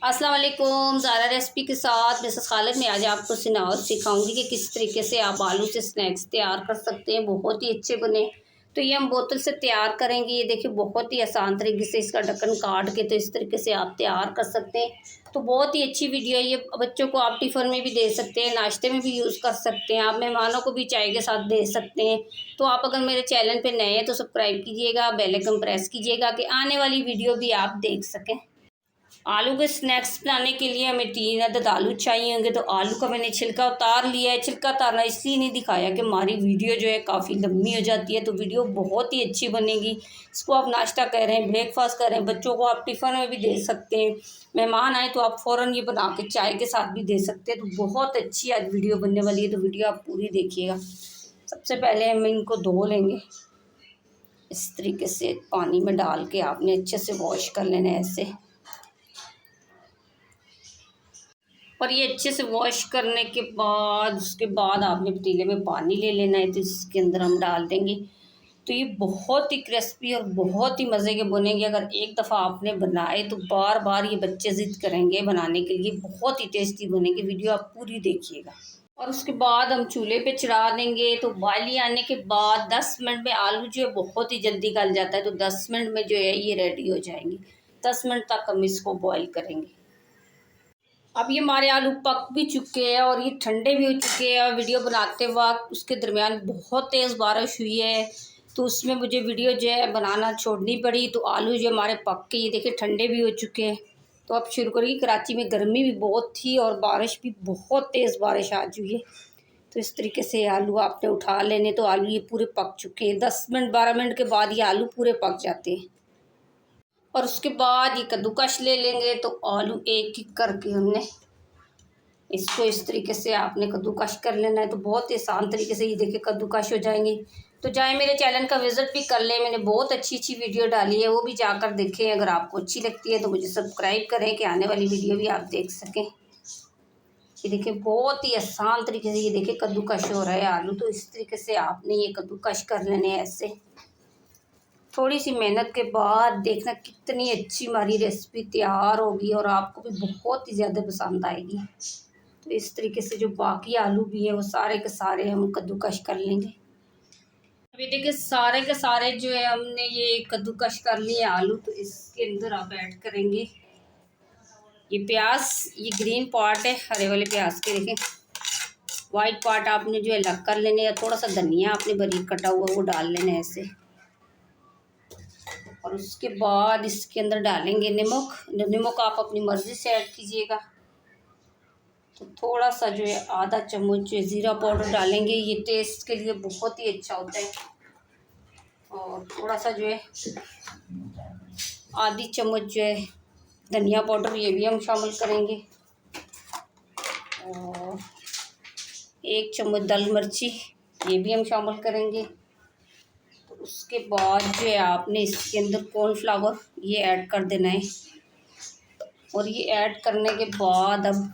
अस्सलाम वालेकुम। ज़ारा रेसिपी के साथ मिसेस खालिद में आज आपको सिखाऊंगी कि किस तरीके से आप आलू से स्नैक्स तैयार कर सकते हैं, बहुत ही अच्छे बने। तो ये हम बोतल से तैयार करेंगे। ये देखिए बहुत ही आसान तरीके से इसका ढक्कन काट के तो इस तरीके से आप तैयार कर सकते हैं। तो बहुत ही अच्छी वीडियो है ये। बच्चों को आप टिफ़िन में भी दे सकते हैं, नाश्ते में भी यूज़ कर सकते हैं, आप मेहमानों को भी चाय के साथ दे सकते हैं। तो आप अगर मेरे चैनल पर नए हैं तो सब्सक्राइब कीजिएगा, बेल आइकन प्रेस कीजिएगा कि आने वाली वीडियो भी आप देख सकें। आलू के स्नैक्स बनाने के लिए हमें 3 अदद आलू चाहिए होंगे। तो आलू का मैंने छिलका उतार लिया है। छिलका उतारना इसलिए नहीं दिखाया कि हमारी वीडियो जो है काफ़ी लंबी हो जाती है, तो वीडियो बहुत ही अच्छी बनेगी। इसको आप नाश्ता कर रहे हैं, ब्रेकफास्ट कर रहे हैं, बच्चों को आप टिफ़िन में भी दे सकते हैं, मेहमान आए तो आप फ़ौरन ये बना के चाय के साथ भी दे सकते हैं। तो बहुत अच्छी आज वीडियो बनने वाली है, तो वीडियो आप पूरी देखिएगा। सबसे पहले हम इनको धो लेंगे। इस तरीके से पानी में डाल के आपने अच्छे से वॉश कर लेना है ऐसे। और ये अच्छे से वॉश करने के बाद उसके बाद आपने पतीले में पानी ले लेना है, तो इसके अंदर हम डाल देंगे। तो ये बहुत ही क्रिस्पी और बहुत ही मज़े के बनेंगे। अगर एक दफ़ा आपने बनाए तो बार बार ये बच्चे ज़िद करेंगे बनाने के लिए। बहुत ही टेस्टी बनेंगे, वीडियो आप पूरी देखिएगा। और उसके बाद हम चूल्हे पे चढ़ा देंगे। तो उबाली आने के बाद 10 मिनट में आलू जो है बहुत ही जल्दी गल जाता है, तो 10 मिनट में जो है ये रेडी हो जाएंगे। 10 मिनट तक हम इसको बॉईल करेंगे। अब ये हमारे आलू पक भी चुके हैं और ये ठंडे भी हो चुके हैं। वीडियो बनाते वक्त उसके दरमियान बहुत तेज़ बारिश हुई है, तो उसमें मुझे वीडियो जो है बनाना छोड़नी पड़ी। तो आलू जो हमारे पक के ये देखिए ठंडे भी हो चुके हैं। तो अब शुरू करिए। कराची में गर्मी भी बहुत थी और बारिश भी बहुत तेज़ बारिश आ चुकी है। तो इस तरीके से आलू आपने उठा लेने। तो आलू ये पूरे पक चुके हैं। 10 मिनट 12 मिनट के बाद ये आलू पूरे पक जाते हैं। और उसके बाद ये कद्दूकश ले लेंगे। तो आलू एक एक करके हमने इसको इस तरीके से आपने कद्दूकश कर लेना है। तो बहुत ही आसान तरीके से ये देखिए कद्दूकश हो जाएंगे। तो जाए मेरे चैनल का विज़िट भी कर लें, मैंने बहुत अच्छी अच्छी वीडियो डाली है, वो भी जाकर देखें। अगर आपको अच्छी लगती है तो मुझे सब्सक्राइब करें कि आने वाली वीडियो भी आप देख सकें। ये देखिए बहुत ही आसान तरीके से ये देखिए कद्दूकश हो रहा है आलू। तो इस तरीके से आपने ये कद्दूकश कर लेने हैं ऐसे। थोड़ी सी मेहनत के बाद देखना कितनी अच्छी हमारी रेसिपी तैयार होगी और आपको भी बहुत ही ज़्यादा पसंद आएगी। तो इस तरीके से जो बाकी आलू भी है वो सारे के सारे हम कद्दूकश कर लेंगे। अभी देखिए सारे के सारे जो है हमने ये कद्दूकश कर लिए आलू। तो इसके अंदर आप ऐड करेंगे ये प्याज। ये ग्रीन पार्ट है हरे वाले प्याज के, देखें। वाइट पार्ट आपने जो है अलग कर लेने, या थोड़ा सा धनिया आपने बारीक कटा हुआ वो डाल लेना है ऐसे। और उसके बाद इसके अंदर डालेंगे नमक। नमक आप अपनी मर्ज़ी से ऐड कीजिएगा। तो थोड़ा सा जो है आधा चम्मच जो है ज़ीरा पाउडर डालेंगे, ये टेस्ट के लिए बहुत ही अच्छा होता है। और थोड़ा सा जो है आधी चम्मच जो है धनिया पाउडर, ये भी हम शामिल करेंगे। और 1 चम्मच दाल मिर्ची, ये भी हम शामिल करेंगे। तो उसके बाद जो है आपने इसके अंदर कॉर्नफ्लावर ये ऐड कर देना है। और ये ऐड करने के बाद अब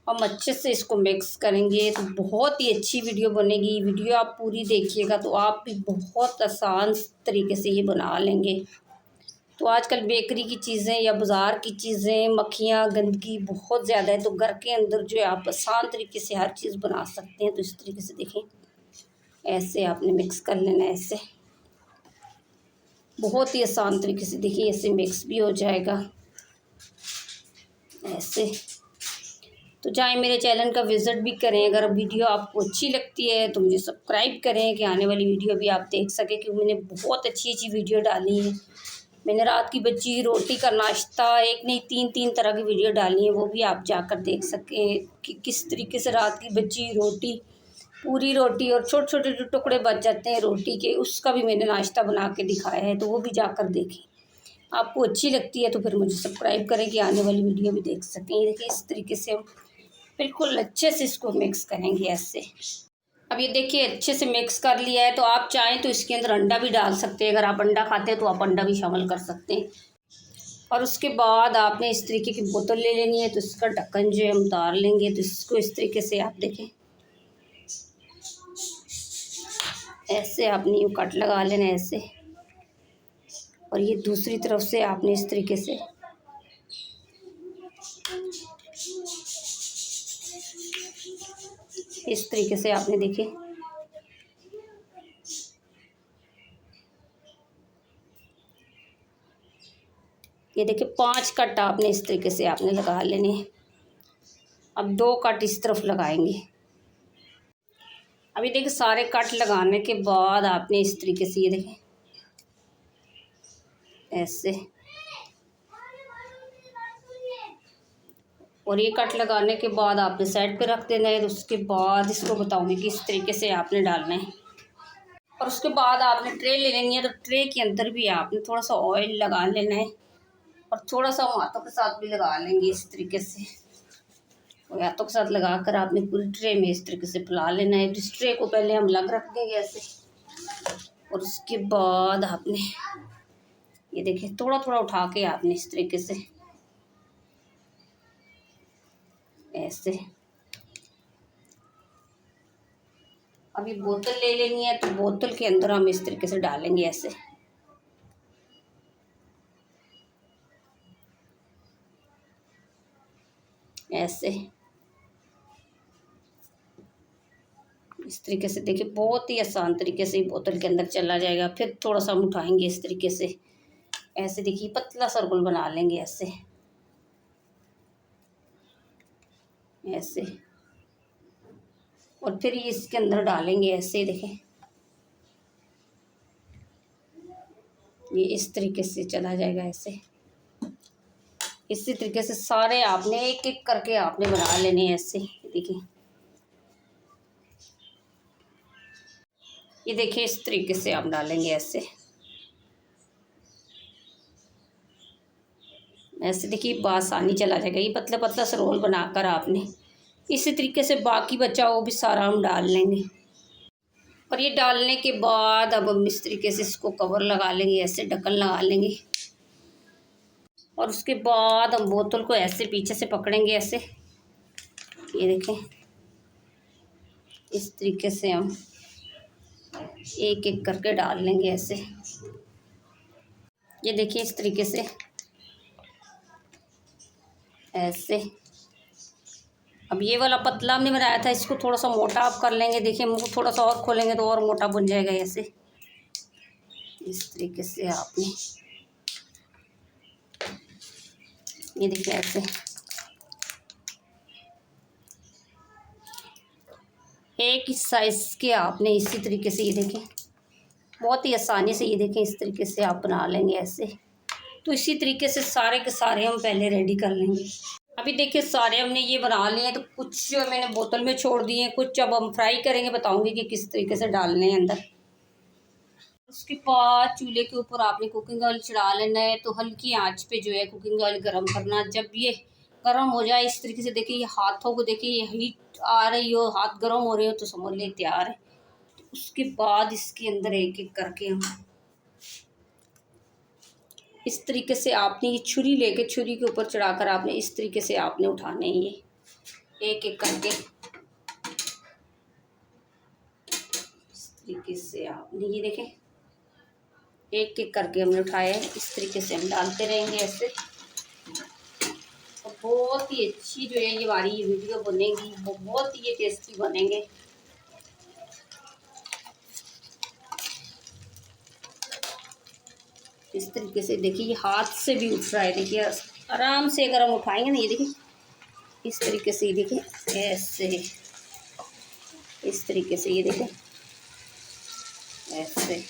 हम अच्छे से इसको मिक्स करेंगे। तो बहुत ही अच्छी वीडियो बनेगी, वीडियो आप पूरी देखिएगा तो आप भी बहुत आसान तरीके से ये बना लेंगे। तो आजकल बेकरी की चीज़ें या बाज़ार की चीज़ें, मक्खियाँ, गंदगी बहुत ज़्यादा है। तो घर के अंदर जो है आप आसान तरीके से हर चीज़ बना सकते हैं। तो इस तरीके से देखें ऐसे आपने मिक्स कर लेना है ऐसे। बहुत ही आसान तरीके से देखिए ऐसे मिक्स भी हो जाएगा ऐसे। तो चाहे मेरे चैनल का विज़िट भी करें। अगर वीडियो आपको अच्छी लगती है तो मुझे सब्सक्राइब करें कि आने वाली वीडियो भी आप देख सकें, क्योंकि मैंने बहुत अच्छी अच्छी वीडियो डाली है। मैंने रात की बची रोटी का नाश्ता, एक नहीं 3 तरह की वीडियो डाली है, वो भी आप जाकर देख सकें कि किस तरीके से रात की बची रोटी, पूरी रोटी और छोटे छोटे जो टुकड़े बच जाते हैं रोटी के, उसका भी मैंने नाश्ता बना के दिखाया है। तो वो भी जाकर देखें। आपको अच्छी लगती है तो फिर मुझे सब्सक्राइब करें कि आने वाली वीडियो भी देख सकें। ये देखिए इस तरीके से बिल्कुल अच्छे से इसको मिक्स करेंगे ऐसे। अब ये देखिए अच्छे से मिक्स कर लिया है। तो आप चाहें तो इसके अंदर अंडा भी डाल सकते हैं। अगर आप अंडा खाते हैं तो आप अंडा भी शामिल कर सकते हैं। और उसके बाद आपने इस तरीके की बोतल ले लेनी है। तो इसका ढक्कन जो है हम उतार लेंगे। तो इसको इस तरीके से आप देखें ऐसे आपने यूँ कट लगा लेना है ऐसे। और ये दूसरी तरफ से आपने इस तरीके से इस तरीके से आपने देखिए ये देखिए 5 कट आपने इस तरीके से आपने लगा लेने हैं। अब 2 कट इस तरफ लगाएंगे। अभी देखिए सारे कट लगाने के बाद आपने इस तरीके से ये देखें ऐसे, और ये कट लगाने के बाद आपने साइड पे रख देना है। तो उसके बाद इसको बताऊंगी कि इस तरीके से आपने डालना है। और उसके बाद आपने ट्रे ले लेनी है। तो ट्रे के अंदर भी आपने थोड़ा सा ऑयल लगा लेना है और थोड़ा सा हाथों के साथ भी लगा लेंगे इस तरीके से। और हाथों के साथ लगाकर आपने पूरी ट्रे में इस तरीके से फैला लेना है। इस ट्रे को पहले हम अलग रख देंगे ऐसे, और उसके बाद आपने ये देखिए थोड़ा थोड़ा उठा के आपने इस तरीके से ऐसे। अभी बोतल ले लेनी है। तो बोतल के अंदर हम इस तरीके से डालेंगे ऐसे, ऐसे इस तरीके से। देखिए बहुत ही आसान तरीके से बोतल के अंदर चला जाएगा। फिर थोड़ा सा हम उठाएंगे इस तरीके से ऐसे। देखिए पतला सर्कुल बना लेंगे ऐसे, ऐसे, और फिर इसके अंदर डालेंगे ऐसे। देखें ये इस तरीके से चला जाएगा ऐसे। इसी तरीके से सारे आपने एक एक करके आपने बना लेने ऐसे। देखिए ये देखिए इस तरीके से आप डालेंगे ऐसे, ऐसे। देखिए आसानी चला जाएगा। ये पतला पतला सा रोल बनाकर आपने इसी तरीके से बाकी बचा वो भी सारा हम डाल लेंगे। और ये डालने के बाद अब हम इस तरीके से इसको कवर लगा लेंगे ऐसे, ढक्कन लगा लेंगे। और उसके बाद हम बोतल को ऐसे पीछे से पकड़ेंगे ऐसे। ये देखें इस तरीके से हम एक एक करके डाल लेंगे ऐसे। ये देखिए इस तरीके से ऐसे। अब ये वाला पतला हमने बनाया था, इसको थोड़ा सा मोटा आप कर लेंगे। देखिए मुंह थोड़ा सा और खोलेंगे तो और मोटा बन जाएगा ऐसे। इस तरीके से आपने ये देखिए ऐसे एक ही साइज के आपने इसी तरीके से ये देखें बहुत ही आसानी से ये देखें इस तरीके से आप बना लेंगे ऐसे। तो इसी तरीके से सारे के सारे हम पहले रेडी कर लेंगे। अभी देखिए सारे हमने ये बना लिए हैं। तो कुछ मैंने बोतल में छोड़ दिए हैं, कुछ अब हम फ्राई करेंगे, बताऊंगी कि किस तरीके से डालने हैं अंदर। उसके बाद चूल्हे के ऊपर आपने कुकिंग ऑयल चढ़ा लेना है। तो हल्की आंच पे जो है कुकिंग ऑयल गर्म करना। जब ये गर्म हो जाए इस तरीके से, देखिए ये हाथों को देखिए ये हीट आ रही हो, हाथ गर्म हो रहे हो तो समझ ले तैयार है। तो उसके बाद इसके अंदर एक एक करके हम इस तरीके से आपने ये छुरी लेके छुरी के ऊपर चढ़ाकर आपने इस तरीके से आपने उठाने हैं ये एक एक करके। इस तरीके से आपने ये देखें एक एक करके हमने उठाया है। इस तरीके से हम डालते रहेंगे ऐसे। और बहुत ही अच्छी जो है ये हमारी ये वीडियो बनेगी, बहुत ही ये टेस्टी बनेंगे। इस तरीके से देखिए ये हाथ से भी उठ रहा है। देखिए आराम से अगर हम उठाएंगे ना ये देखिए इस तरीके से, ये देखिए ऐसे इस तरीके से ये देखिए ऐसे।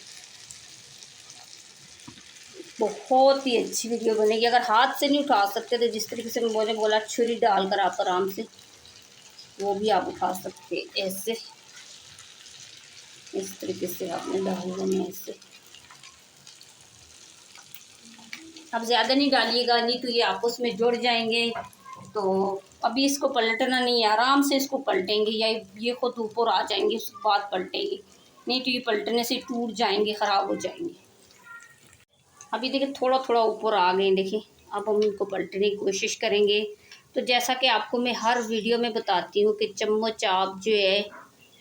बहुत ही अच्छी वीडियो बनेगी। अगर हाथ से नहीं उठा सकते तो जिस तरीके से मैंने बोला छुरी डालकर आप आराम से वो भी आप उठा सकते ऐसे। इस तरीके से आपने डाल देना ऐसे। अब ज़्यादा नहीं डालिएगा, नहीं तो ये आपस में जुड़ जाएंगे। तो अभी इसको पलटना नहीं है, आराम से इसको पलटेंगे या ये खुद ऊपर आ जाएंगे उसके बाद पलटेंगे, नहीं तो ये पलटने से टूट जाएंगे, ख़राब हो जाएंगे। अभी देखिए थोड़ा थोड़ा ऊपर आ गए। देखिए अब हम इनको पलटने की कोशिश करेंगे। तो जैसा कि आपको मैं हर वीडियो में बताती हूँ कि चम्मच आप जो है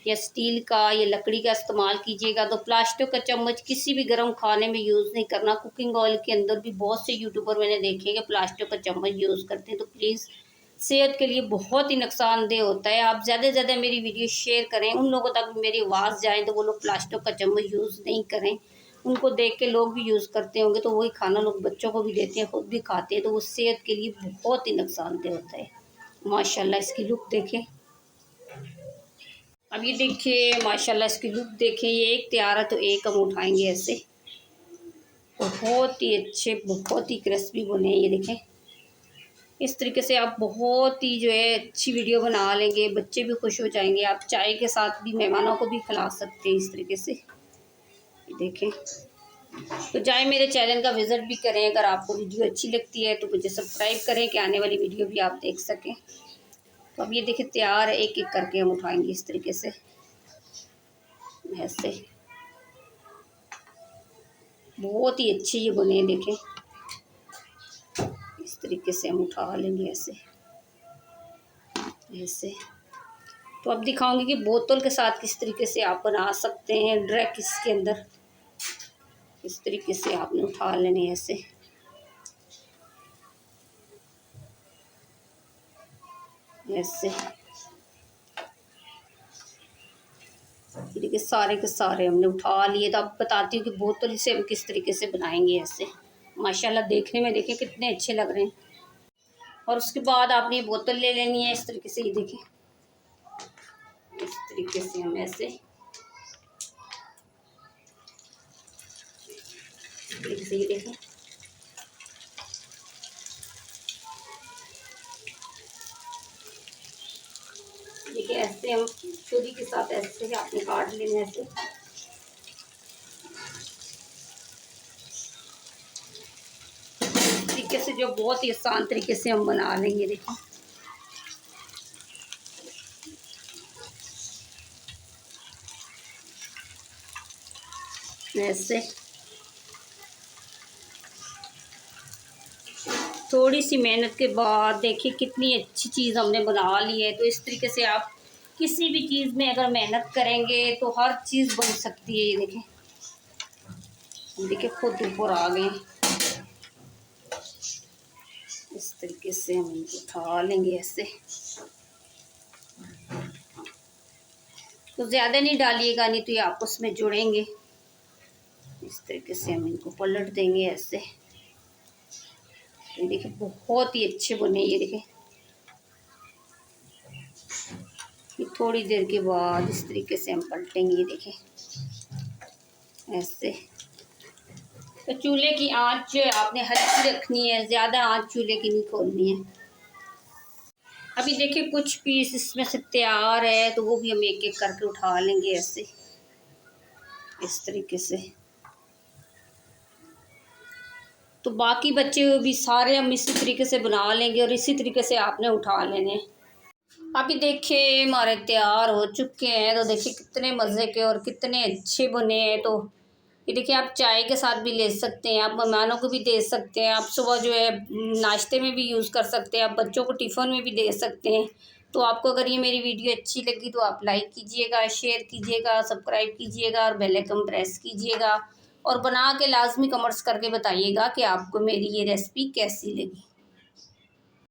या स्टील का या लकड़ी का इस्तेमाल कीजिएगा। तो प्लास्टिक का चम्मच किसी भी गर्म खाने में यूज़ नहीं करना। कुकिंग ऑयल के अंदर भी बहुत से यूट्यूबर मैंने देखे कि प्लास्टिक का चम्मच यूज़ करते हैं, तो प्लीज़ सेहत के लिए बहुत ही नुकसानदेह होता है। आप ज़्यादा से ज़्यादा मेरी वीडियो शेयर करें, उन लोगों तक मेरी आवाज़ जाए तो वो लोग प्लास्टिक का चम्मच यूज़ नहीं करें। उनको देख के लोग भी यूज़ करते होंगे, तो वही खाना लोग बच्चों को भी देते हैं, खुद भी खाते हैं, तो वो सेहत के लिए बहुत ही नुकसानदेह होता है। माशाल्लाह इसकी लुक देखें। अब ये देखिए माशाल्लाह इसकी लुक देखें, ये एक तैयार है तो एक हम उठाएंगे ऐसे। बहुत ही अच्छे, बहुत ही क्रिस्पी बने हैं ये देखें। इस तरीके से आप बहुत ही जो है अच्छी वीडियो बना लेंगे, बच्चे भी खुश हो जाएंगे। आप चाय के साथ भी मेहमानों को भी खिला सकते हैं इस तरीके से। ये देखें, तो जाए मेरे चैनल का विज़िट भी करें। अगर आपको वीडियो अच्छी लगती है तो मुझे सब्सक्राइब करें कि आने वाली वीडियो भी आप देख सकें। तो अब ये देखिए तैयार है, एक एक करके हम उठाएंगे इस तरीके से ऐसे। बहुत ही अच्छे ये बने हैं देखें। इस तरीके से हम उठा लेंगे ऐसे ऐसे। तो अब दिखाऊंगी कि बोतल के साथ किस तरीके से आप बना सकते हैं ड्रैक इसके अंदर। इस तरीके से आपने उठा लेने ऐसे ऐसे। देखिए सारे के सारे हमने उठा लिए। तो अब बताती हूँ कि बोतल से हम किस तरीके से बनाएंगे ऐसे। माशाल्लाह देखने में देखें कितने अच्छे लग रहे हैं। और उसके बाद आपने ये बोतल ले लेनी है इस तरीके से। ये देखें इस तरीके से हम ऐसे इस तरीके से, ये देखें देखिए ऐसे हम छुरी के साथ ऐसे आपने काट लेना ऐसे। तरीके से जो बहुत ही आसान तरीके से हम बना लेंगे देखो ऐसे। थोड़ी सी मेहनत के बाद देखिए कितनी अच्छी चीज़ हमने बना ली है। तो इस तरीके से आप किसी भी चीज़ में अगर मेहनत करेंगे तो हर चीज़ बन सकती है। ये देखें, देखिए खुद ऊपर आ गए। इस तरीके से हम इनको उठा लेंगे ऐसे। तो ज़्यादा नहीं डालिएगा, नहीं तो ये आपस में जुड़ेंगे। इस तरीके से हम इनको पलट देंगे ऐसे। ये देखिए बहुत ही अच्छे बने। ये देखें थोड़ी देर के बाद इस तरीके से हम पलटेंगे। ये देखें ऐसे। तो चूल्हे की आंच जो है आपने हल्की रखनी है, ज़्यादा आंच चूल्हे की नहीं खोलनी है। अभी देखिए कुछ पीस इसमें से तैयार है, तो वो भी हम एक एक करके उठा लेंगे ऐसे इस तरीके से। तो बाकी बच्चे भी सारे हम इसी तरीके से बना लेंगे और इसी तरीके से आपने उठा लेने। अभी देखिए हमारे तैयार हो चुके हैं। तो देखिए कितने मज़े के और कितने अच्छे बने हैं। तो ये देखिए आप चाय के साथ भी ले सकते हैं, आप मेहमानों को भी दे सकते हैं, आप सुबह जो है नाश्ते में भी यूज़ कर सकते हैं, आप बच्चों को टिफ़िन में भी दे सकते हैं। तो आपको अगर ये मेरी वीडियो अच्छी लगी तो आप लाइक कीजिएगा, शेयर कीजिएगा, सब्सक्राइब कीजिएगा और बेल आइकन प्रेस कीजिएगा। और बना के लाजमी कमेंट्स करके बताइएगा कि आपको मेरी ये रेसिपी कैसी लगी।